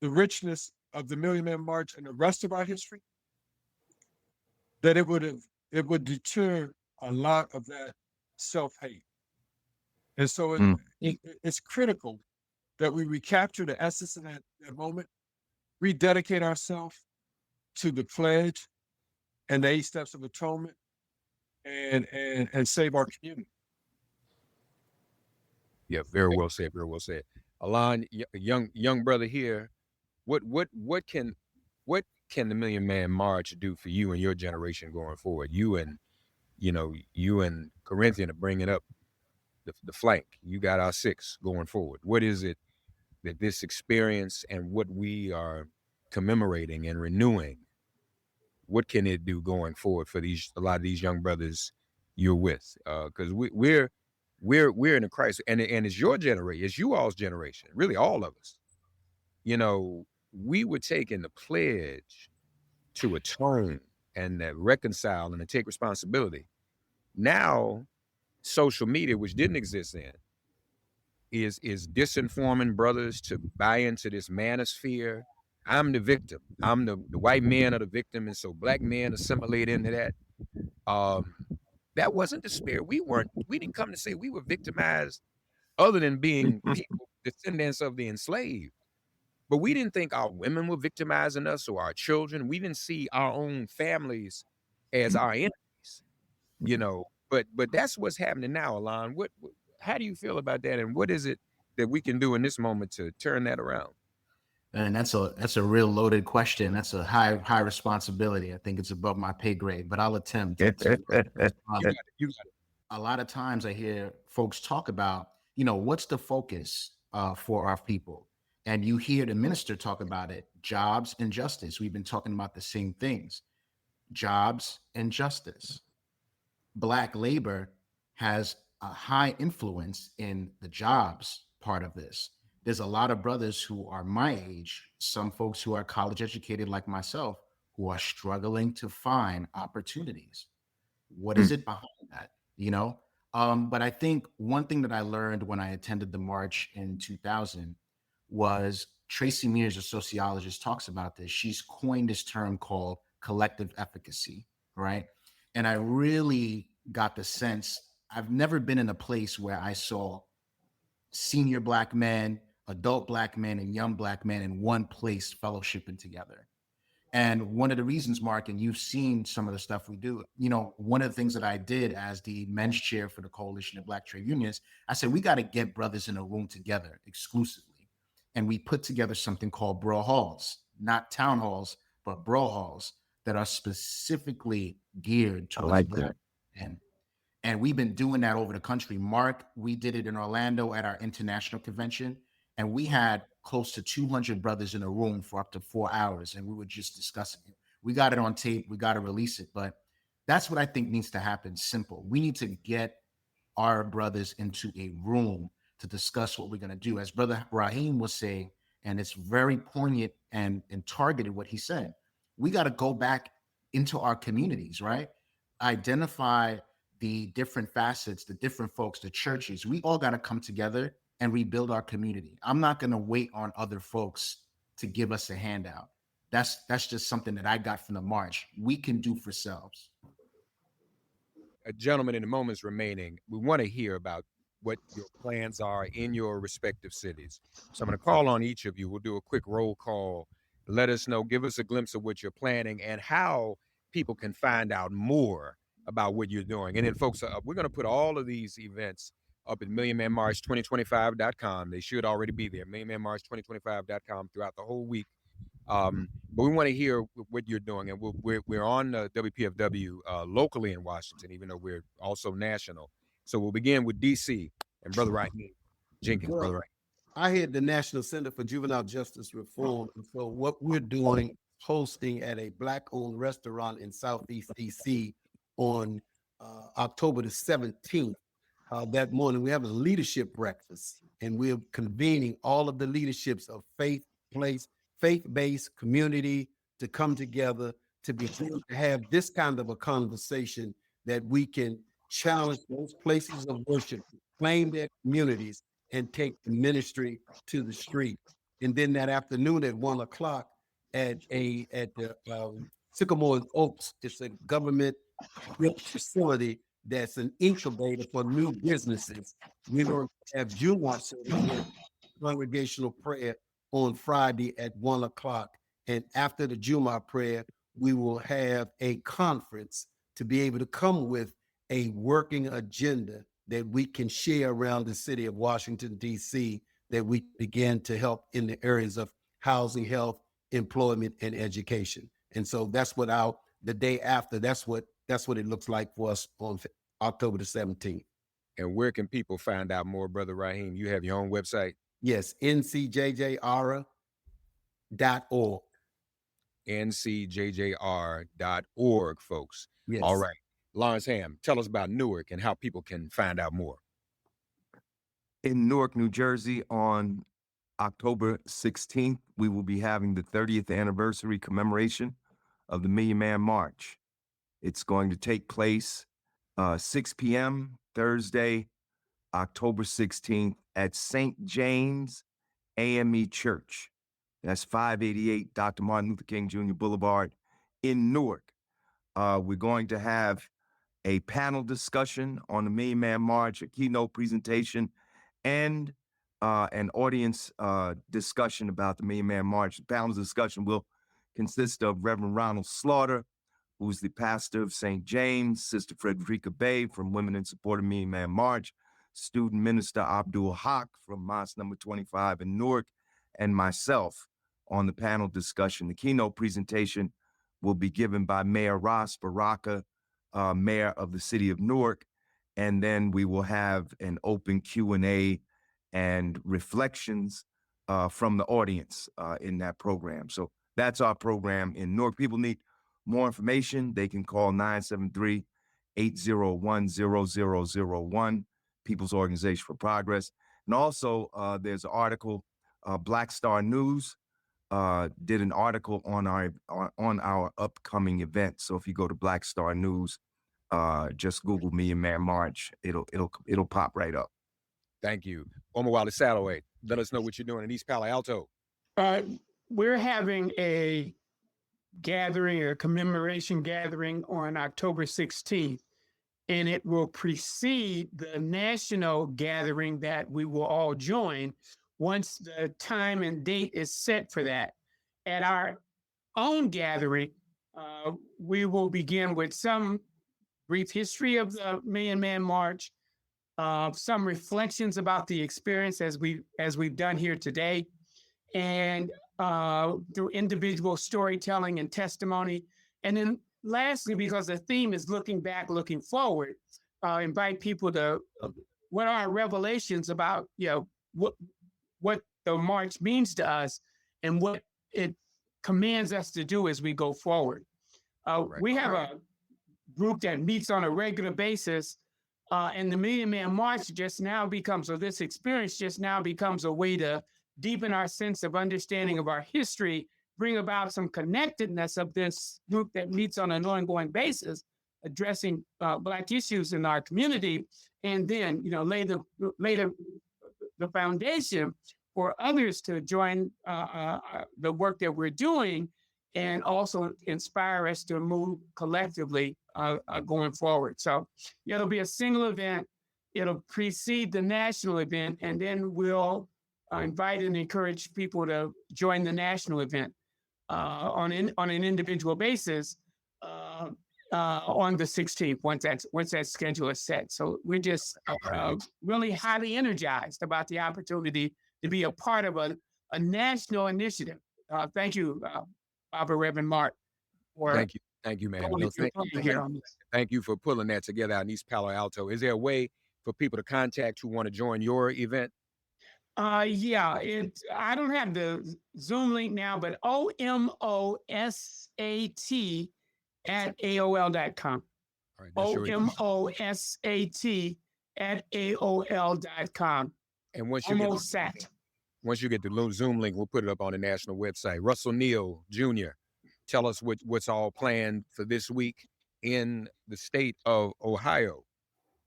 the richness of the Million Man March and the rest of our history, that it would deter a lot of that self-hate. And so it's critical that we recapture the essence of that moment, rededicate ourselves to the pledge and the 8 steps of atonement, and save our community. Yeah, very well said. Very well said. Alain, young brother here, what can the Million Man March do for you and your generation going forward? You and Corinthian are bringing up the flank. You got our 6 going forward. What is it that this experience and what we are commemorating and renewing, what can it do going forward for a lot of these young brothers you're with? Because we're in a crisis, and it's your generation, it's you all's generation, really all of us. You know, we were taking the pledge to atone and to reconcile and to take responsibility. Now, social media, which didn't exist then, is disinforming brothers to buy into this manosphere. I'm the victim. I'm the white men are the victim, and so black men assimilate into that. That wasn't the spirit. We didn't come to say we were victimized, other than being people, descendants of the enslaved. But we didn't think our women were victimizing us or our children. We didn't see our own families as our enemies, you know. But that's what's happening now, Alain. How do you feel about that, and what is it that we can do in this moment to turn that around? And that's a real loaded question. That's a high responsibility. I think it's above my pay grade, but I'll attempt. You got it. A lot of times I hear folks talk about, what's the focus for our people? And you hear the minister talk about it, jobs and justice. We've been talking about the same things, jobs and justice. Black labor has a high influence in the jobs part of this. There's a lot of brothers who are my age, some folks who are college educated like myself, who are struggling to find opportunities. What is it behind that? But I think one thing that I learned when I attended the march in 2000 was Tracy Mears, a sociologist, talks about this. She's coined this term called collective efficacy, right? And I really got the sense, I've never been in a place where I saw senior Black men, adult Black men, and young Black men in one place fellowshipping together. And one of the reasons, Mark, and you've seen some of the stuff we do, one of the things that I did as the men's chair for the Coalition of Black Trade Unions, I said, we got to get brothers in a room together exclusively. And we put together something called brawl halls, not town halls, but brawl halls. that are specifically geared I towards like Black that. men. And we've been doing that over the country. Mark, we did it in Orlando at our international convention, and we had close to 200 brothers in a room for up to 4 hours, and we were just discussing it. We got it on tape. We got to release it. But that's what I think needs to happen. Simple. We need to get our brothers into a room to discuss what we're going to do. As Brother Rahim was saying, and it's very poignant and targeted what he said, we got to go back into our communities, right? Identify the different facets, the different folks, the churches. We all got to come together and rebuild our community. I'm not going to wait on other folks to give us a handout. That's just something that I got from the march. We can do for selves. Gentlemen, in the moments remaining, we want to hear about what your plans are in your respective cities. So I'm going to call on each of you. We'll do a quick roll call. Let us know, give us a glimpse of what you're planning and how people can find out more about what you're doing. And then, folks, we're going to put all of these events up at millionmanmarch2025.com. They should already be there, millionmanmarch2025.com throughout the whole week. But we want to hear what you're doing. And we're on WPFW locally in Washington, even though we're also national. So we'll begin with D.C. and Brother Rahim Jenkins. Well, Brother Rahim. I head the National Center for Juvenile Justice Reform. And so what we're doing, hosting at a Black-owned restaurant in Southeast DC on October the 17th. That morning, we have a leadership breakfast, and we're convening all of the leaderships of faith-based community to come together to begin to have this kind of a conversation that we can challenge those places of worship, claim their communities, and take the ministry to the street. And then that afternoon at 1 o'clock at the Sycamore Oaks, it's a government facility that's an incubator for new businesses. We're going to have Jumu'ah service, congregational prayer on Friday at 1 o'clock. And after the Jumu'ah prayer, we will have a conference to be able to come with a working agenda that we can share around the city of Washington, D.C., that we begin to help in the areas of housing, health, employment, and education. And so that's what the day after, that's what it looks like for us on October the 17th. And where can people find out more, Brother Rahim? You have your own website? Yes, ncjjara.org. ncjjr.org, folks. Yes. All right. Lawrence Hamm, tell us about Newark and how people can find out more. In Newark, New Jersey, on October 16th, we will be having the 30th anniversary commemoration of the Million Man March. It's going to take place 6 p.m. Thursday, October 16th at St. James AME Church. That's 588 Dr. Martin Luther King Jr. Boulevard in Newark. We're going to have a panel discussion on the Million Man March, a keynote presentation, and an audience discussion about the Million Man March. The panel discussion will consist of Reverend Ronald Slaughter, who's the pastor of St. James, Sister Frederica Bay from Women in Support of Million Man March, Student Minister Abdul Haq from Mosque number 25 in Newark, and myself on the panel discussion. The keynote presentation will be given by Mayor Ras Baraka, Mayor of the City of Newark, and then we will have an open Q&A and reflections from the audience in that program. So that's our program in Newark. People need more information. They can call 973-801-0001, People's Organization for Progress. And also there's an article, Black Star News did an article on our upcoming event. So if you go to Black Star News, just Google Million Man March, it'll pop right up. Thank you. Omowale Satterwhite, let us know what you're doing in East Palo Alto. We're having a commemoration gathering on October 16th, and it will precede the national gathering that we will all join once the time and date is set for that. At our own gathering, we will begin with some brief history of the Million Man March, some reflections about the experience as we've done here today, and through individual storytelling and testimony, And then lastly, because the theme is looking back, looking forward, invite people to what are our revelations about, what the march means to us and what it commands us to do as we go forward. We have a group that meets on a regular basis, and the Million Man March this experience just now becomes a way to deepen our sense of understanding of our history, bring about some connectedness of this group that meets on an ongoing basis, addressing Black issues in our community, and then lay the foundation for others to join the work that we're doing, and also inspire us to move collectively going forward. So it'll be a single event. It'll precede the national event, and then we'll invite and encourage people to join the national event on an individual basis on the 16th, once that schedule is set. So we're just really highly energized about the opportunity to be a part of a national initiative. Thank you, Barbara, Reverend Mark. Thank you, man. No, thank you for pulling that together out in East Palo Alto. Is there a way for people to contact who want to join your event? I don't have the Zoom link now, but OMOSAT@AOL.com. OMOSAT@AOL.com. And once you get the Zoom link, we'll put it up on the national website. Russel Neal Jr., tell us what's all planned for this week in the state of Ohio.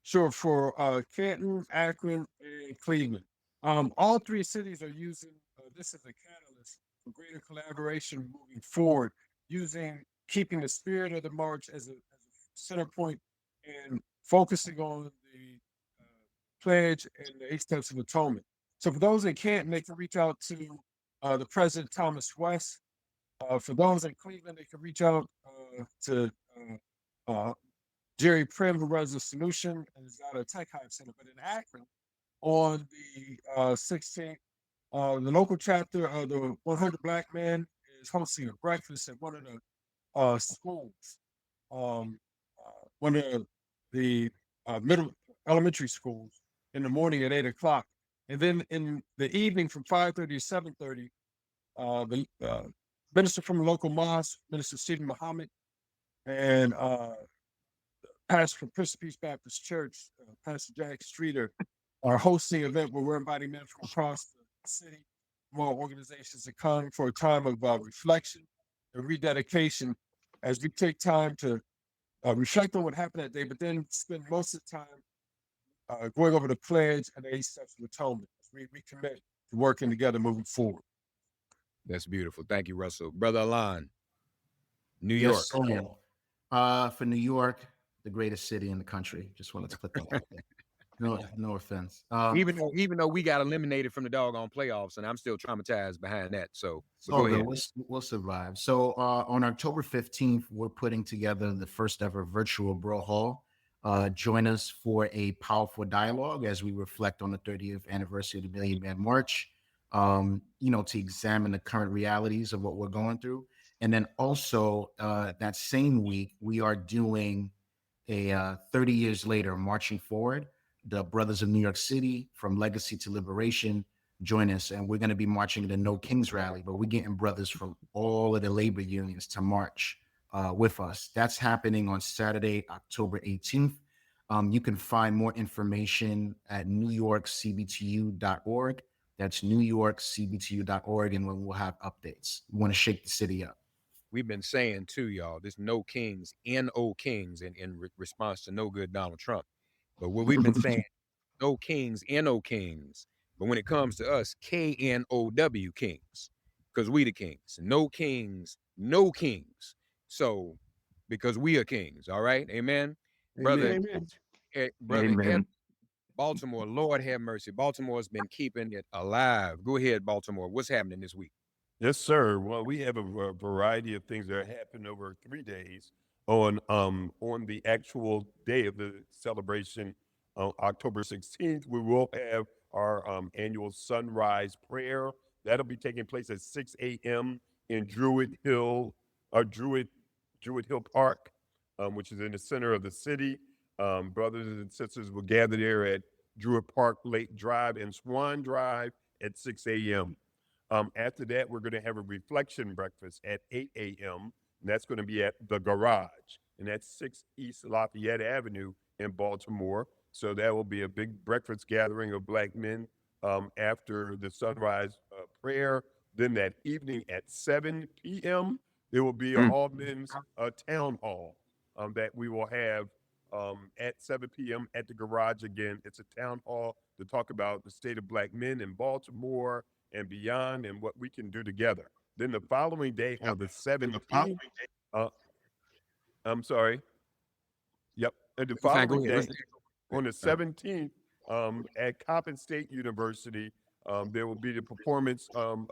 Sure, for Canton, Akron, and Cleveland. All three cities are using this as a catalyst for greater collaboration moving forward, keeping the spirit of the march as a center point and focusing on the pledge and the 8 steps of atonement. So for those in Canton, they can reach out to the President Thomas West. For those in Cleveland, they can reach out to Jerry Prim, who runs the Solution and has got a Tech Hive Center. But in Akron, on the 16th, the local chapter of the 100 Black Men is hosting a breakfast at one of the schools, one of the middle elementary schools, in the morning at 8 o'clock. And then in the evening from 5:30 to 7:30, the minister from the local mosque, Minister Stephen Muhammad, and pastor from Prince of Peace Baptist Church, Pastor Jack Streeter, are hosting an event where we're inviting men from across the city, more organizations to come for a time of reflection and rededication as we take time to reflect on what happened that day, but then spend most of the time going over the pledge and the 8 steps of atonement. We commit to working together moving forward. That's beautiful. Thank you, Russell. Brother Alain, New York. For New York, the greatest city in the country. Just wanted to put that out there. No offense. Even though we got eliminated from the doggone playoffs, and I'm still traumatized behind that. So go ahead. We'll survive. So on October 15th, we're putting together the first ever virtual Bro Hall. Join us for a powerful dialogue as we reflect on the 30th anniversary of the Million Man March, to examine the current realities of what we're going through. And then also that same week, we are doing a 30 years later, marching forward. The Brothers of New York City, from Legacy to Liberation, join us. And we're going to be marching the No Kings rally, but we're getting brothers from all of the labor unions to march with us. That's happening on Saturday, October 18th. You can find more information at newyorkcbtu.org. That's newyorkcbtu.org, and we'll have updates. We want to shake the city up. We've been saying too, y'all, this No Kings, N-O Kings, in response to no good Donald Trump. But what we've been saying, No Kings, N-O Kings. But when it comes to us, K-N-O-W Kings, because we the kings. No Kings, no kings. So, because we are kings, all right? Amen? Brother, Amen. Baltimore, Lord have mercy. Baltimore's been keeping it alive. Go ahead, Baltimore. What's happening this week? Yes, sir. Well, we have a variety of things that happen over 3 days. On the actual day of the celebration, October 16th, we will have our annual sunrise prayer. That'll be taking place at 6 a.m. in Druid Druid Hill Park, which is in the center of the city. Brothers and sisters will gather there at Druid Park Lake Drive and Swan Drive at 6 a.m. After that, we're going to have a reflection breakfast at 8 a.m. And that's going to be at the Garage, and that's 6 East Lafayette Avenue in Baltimore. So that will be a big breakfast gathering of Black men after the sunrise prayer. Then that evening at 7 p.m., there will be an all men's town hall that we will have at 7 p.m. at the Garage again. It's a town hall to talk about the state of Black men in Baltimore and beyond and what we can do together. Then the following day on the 17th, I'm sorry. Yep. And the following day on the 17th at Coppin State University, there will be the performance of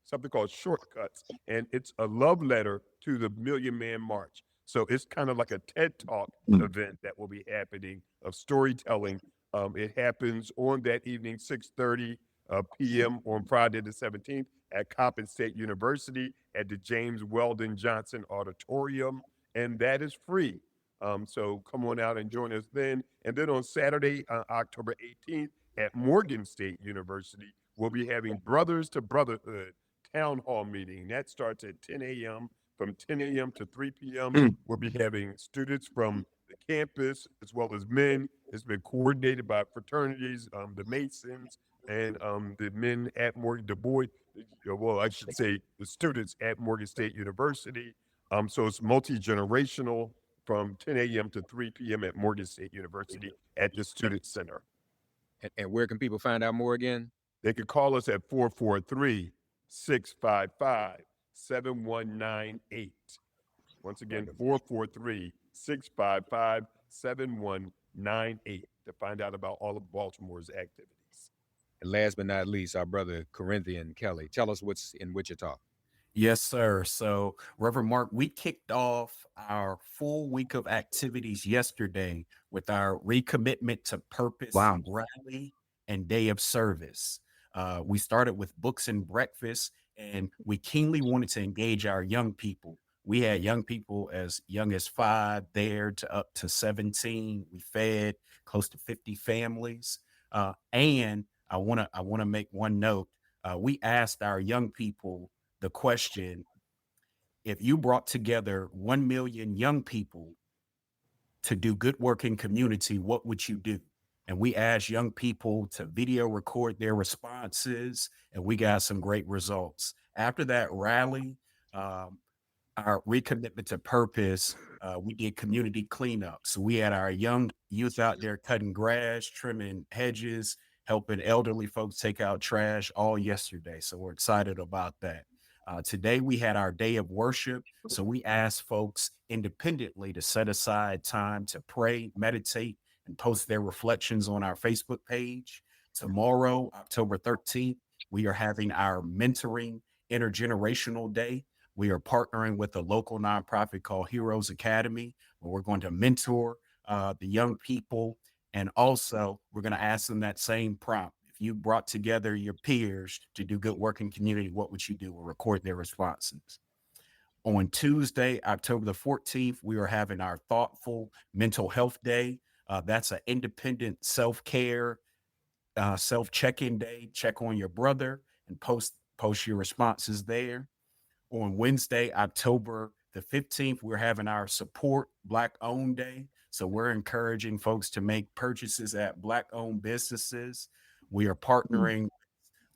something called Shortcuts, and it's a love letter to the Million Man March. So it's kind of like a TED Talk event that will be happening of storytelling. It happens on that evening, 6:30 p.m. on Friday the 17th at Coppin State University at the James Weldon Johnson Auditorium, and that is free. So come on out and join us then. And then on Saturday, October 18th at Morgan State University, we'll be having Brothers to Brotherhood Town Hall meeting. That starts at 10 a.m. From 10 a.m. to 3 p.m., we'll be having students from the campus as well as men. It's been coordinated by fraternities, the Masons, and the men at I should say the students at Morgan State University. So it's multi-generational from 10 a.m. to 3 p.m. at Morgan State University at the Student Center. And where can people find out more again? They could call us at 443-655-7198. Once again, 443-655-7198 to find out about all of Baltimore's activities. And last but not least, our brother Corinthian Kelly. Tell us what's in Wichita. Yes, sir. So, Reverend Mark, we kicked off our full week of activities yesterday with our Recommitment to Purpose rally and day of service. We started with books and breakfast, and we keenly wanted to engage our young people. We had young people as young as 5 there to up to 17. We fed close to 50 families. And I want to make one note. We asked our young people the question, if you brought together 1 million young people to do good work in community, what would you do? And we asked young people to video record their responses, and we got some great results. After that rally, our Recommitment to Purpose, we did community cleanup. So we had our young youth out there cutting grass, trimming hedges, helping elderly folks take out trash all yesterday. So we're excited about that. Today we had our day of worship. So we asked folks independently to set aside time to pray, meditate, and post their reflections on our Facebook page. Tomorrow, October 13th, we are having our Mentoring Intergenerational Day. We are partnering with a local nonprofit called Heroes Academy, where we're going to mentor the young people. And also, we're going to ask them that same prompt. If you brought together your peers to do good work in community, what would you do? We'll record their responses. On Tuesday, October the 14th, we are having our Thoughtful Mental Health Day. That's an independent self-care, self-check-in day. Check on your brother and post your responses there. On Wednesday, October the 15th, we're having our Support Black-Owned Day. So we're encouraging folks to make purchases at Black-owned businesses. We are partnering with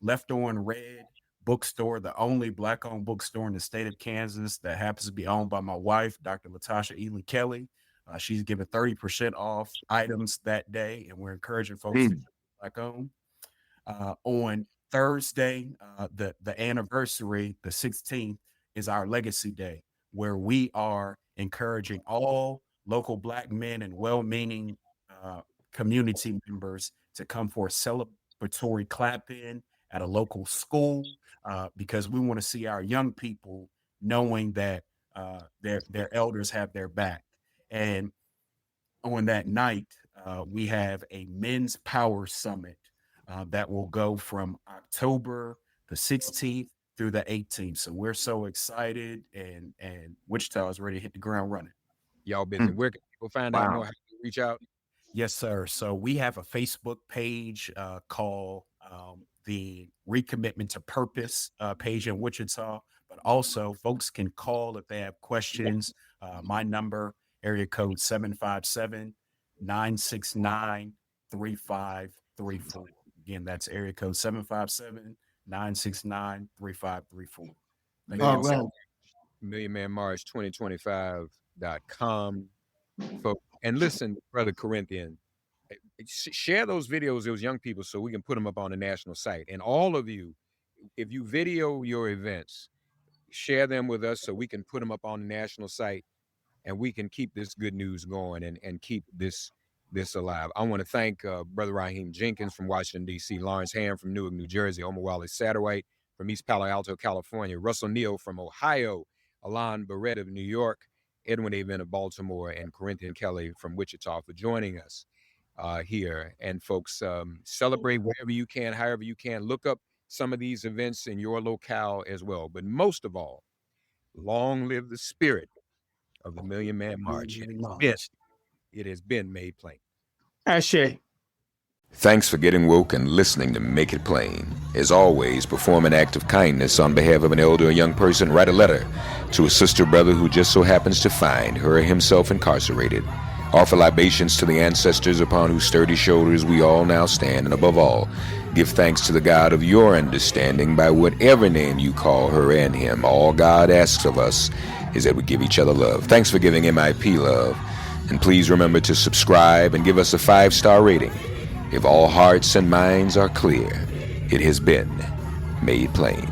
Left on Red bookstore, the only Black-owned bookstore in the state of Kansas that happens to be owned by my wife, Dr. Latasha Ely Kelly. She's giving 30% off items that day, and we're encouraging folks to Black-owned. On Thursday, the anniversary, the 16th, is our Legacy Day, where we are encouraging all local Black men and well-meaning community members to come for a celebratory clap-in at a local school, because we want to see our young people knowing that their elders have their back. And on that night, we have a Men's Power Summit that will go from October the 16th through the 18th. So we're so excited, and Wichita is ready to hit the ground running. Y'all busy. Where can people find out more? How can you reach out? Yes, sir. So we have a Facebook page called the Recommitment to Purpose page in Wichita, but also folks can call if they have questions. My number, area code 757-969-3534. Again, that's area code 757-969-3534. All right. MillionManMarch2025.com. Folks. And listen, Brother Corinthian, share those videos, those young people, so we can put them up on the national site. And all of you, if you video your events, share them with us so we can put them up on the national site, and we can keep this good news going and keep this alive. I want to thank Brother Rahim Jenkins from Washington, D.C., Lawrence Hamm from Newark, New Jersey, Omowale Satterwhite from East Palo Alto, California, Russel Neal from Ohio, Alain Berrouet of New York, Edwin Avent of Baltimore, and Corinthian Kelly from Wichita for joining us here. And folks, celebrate wherever you can, however you can. Look up some of these events in your locale as well. But most of all, long live the spirit of the Million Man March. It has been made plain. Ashe. Thanks for getting woke and listening to Make It Plain. As always, perform an act of kindness on behalf of an elder or young person. Write a letter to a sister or brother who just so happens to find her or himself incarcerated. Offer libations to the ancestors upon whose sturdy shoulders we all now stand. And above all, give thanks to the God of your understanding by whatever name you call her and him. All God asks of us is that we give each other love. Thanks for giving MIP love. And please remember to subscribe and give us a 5-star rating. If all hearts and minds are clear, it has been made plain.